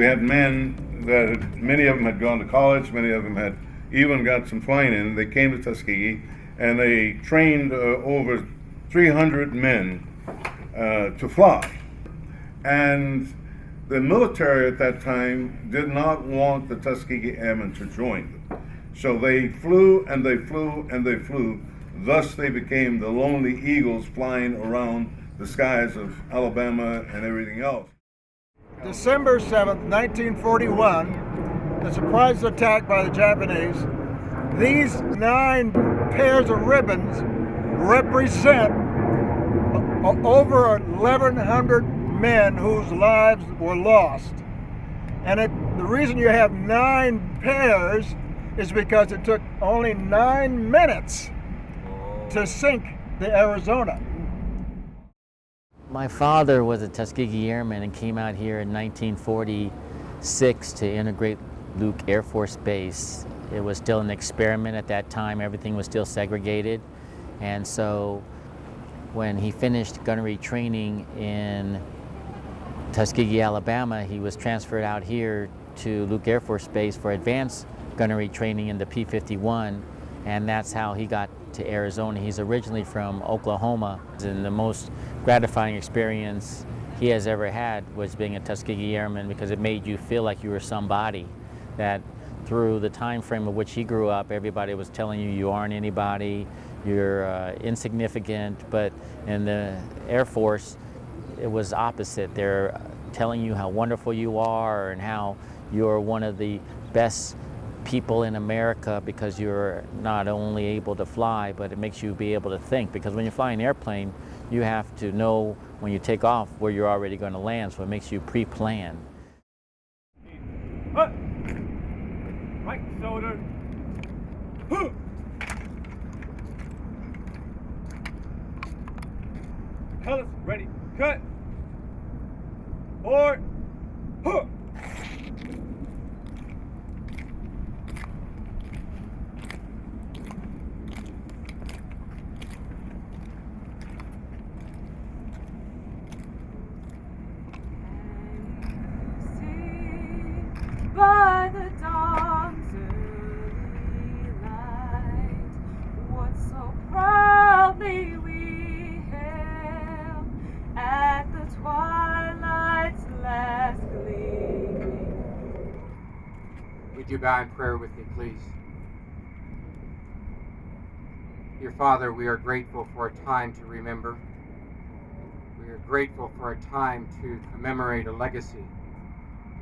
We had men that many of them had gone to college, many of them had even got some flying in. They came to Tuskegee and they trained over 300 men to fly. And the military at that time did not want the Tuskegee Airmen to join them. So they flew and they flew and they flew. Thus they became the lonely eagles flying around the skies of Alabama and everything else. December 7th, 1941, the surprise attack by the Japanese. These 9 pairs of ribbons represent over 1,100 men whose lives were lost. And the reason you have 9 pairs is because it took only 9 minutes to sink the Arizona. My father was a Tuskegee Airman and came out here in 1946 to integrate Luke Air Force Base. It was still an experiment at that time. Everything was still segregated. And so when he finished gunnery training in Tuskegee, Alabama, he was transferred out here to Luke Air Force Base for advanced gunnery training in the P-51, and that's how he got to Arizona. He's originally from Oklahoma, and the most gratifying experience he has ever had was being a Tuskegee Airman, because it made you feel like you were somebody. That through the time frame of which he grew up, everybody was telling you aren't anybody, you're insignificant, but in the Air Force, it was opposite. They're telling you how wonderful you are and how you're one of the best people in America because you're not only able to fly, but it makes you be able to think. Because when you fly an airplane, you have to know when you take off where you're already going to land, so it makes you pre-plan. Right shoulder. Colors, ready, cut. Forward. By the dawn's early light, what so proudly we hailed at the twilight's last gleaming. Would you bow in prayer with me, please? Dear Father, we are grateful for a time to remember. We are grateful for a time to commemorate a legacy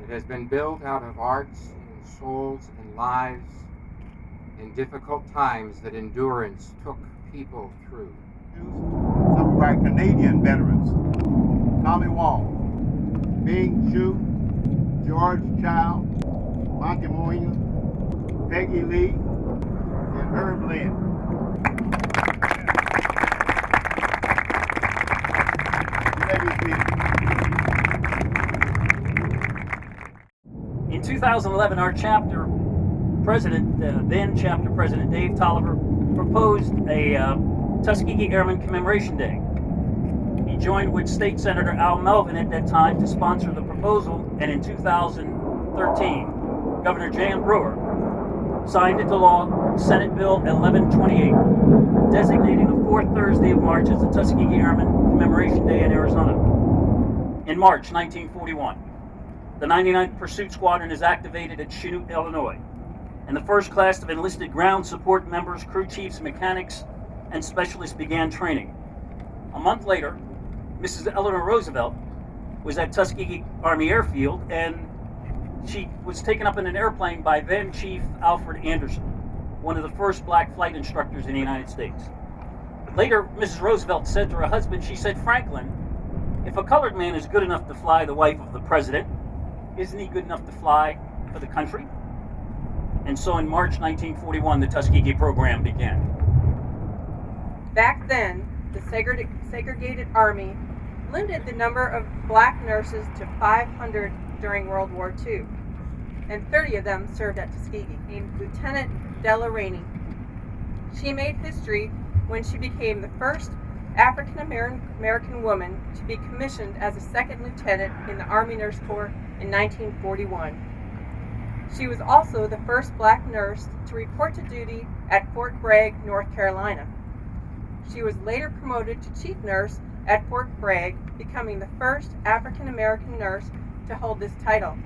that has been built out of hearts and souls and lives in difficult times that endurance took people through. Some of our Canadian veterans: Tommy Wall, Bing Chu, George Chow, Monty Moynihan, Peggy Lee, and Herb Lynn. In 2011, our chapter president, then chapter president Dave Tolliver, proposed a Tuskegee Airmen Commemoration Day. He joined with State Senator Al Melvin at that time to sponsor the proposal, and in 2013, Governor Jan Brewer signed into law Senate Bill 1128, designating the fourth Thursday of March as the Tuskegee Airmen Commemoration Day in Arizona. In March 1941, the 99th Pursuit Squadron is activated at Chanute, Illinois, and the first class of enlisted ground support members, crew chiefs, mechanics, and specialists began training. A month later, Mrs. Eleanor Roosevelt was at Tuskegee Army Airfield, and she was taken up in an airplane by then Chief Alfred Anderson, one of the first black flight instructors in the United States. Later, Mrs. Roosevelt said to her husband, she said, "Franklin, if a colored man is good enough to fly the wife of the president, isn't he good enough to fly for the country?" And so in March 1941, the Tuskegee program began. Back then, the segregated Army limited the number of black nurses to 500 during World War II, and 30 of them served at Tuskegee. Named Lieutenant Della Rainey. She made history when she became the first African American woman to be commissioned as a second lieutenant in the Army Nurse Corps in 1941. She was also the first black nurse to report to duty at Fort Bragg, North Carolina. She was later promoted to chief nurse at Fort Bragg, becoming the first African American nurse to hold this title.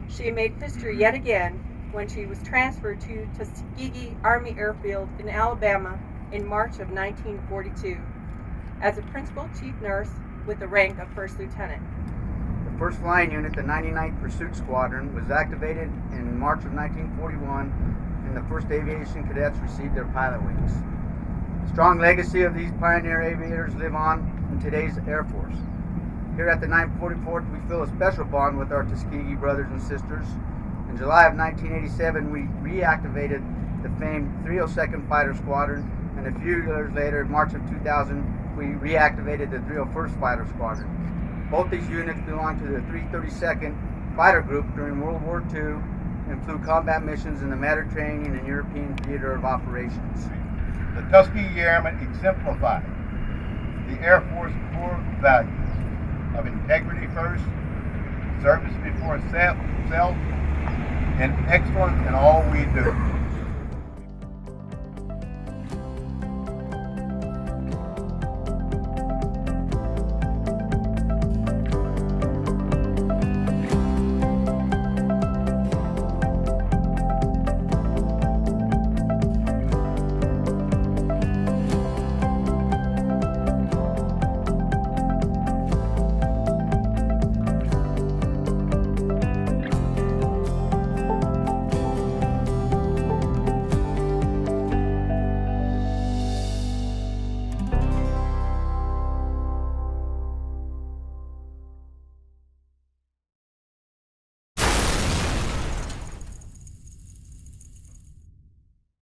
She made history yet again when she was transferred to Tuskegee Army Airfield in Alabama in March of 1942 as a principal chief nurse with the rank of first lieutenant. The 1st Flying Unit, the 99th Pursuit Squadron, was activated in March of 1941, and the 1st Aviation Cadets received their pilot wings. The strong legacy of these pioneer aviators live on in today's Air Force. Here at the 944th, we feel a special bond with our Tuskegee brothers and sisters. In July of 1987, we reactivated the famed 302nd Fighter Squadron, and a few years later, in March of 2000, we reactivated the 301st Fighter Squadron. Both these units belonged to the 332nd Fighter Group during World War II and flew combat missions in the Mediterranean and European theater of operations. The Tuskegee Airmen exemplify the Air Force core values of integrity first, service before self, and excellence in all we do.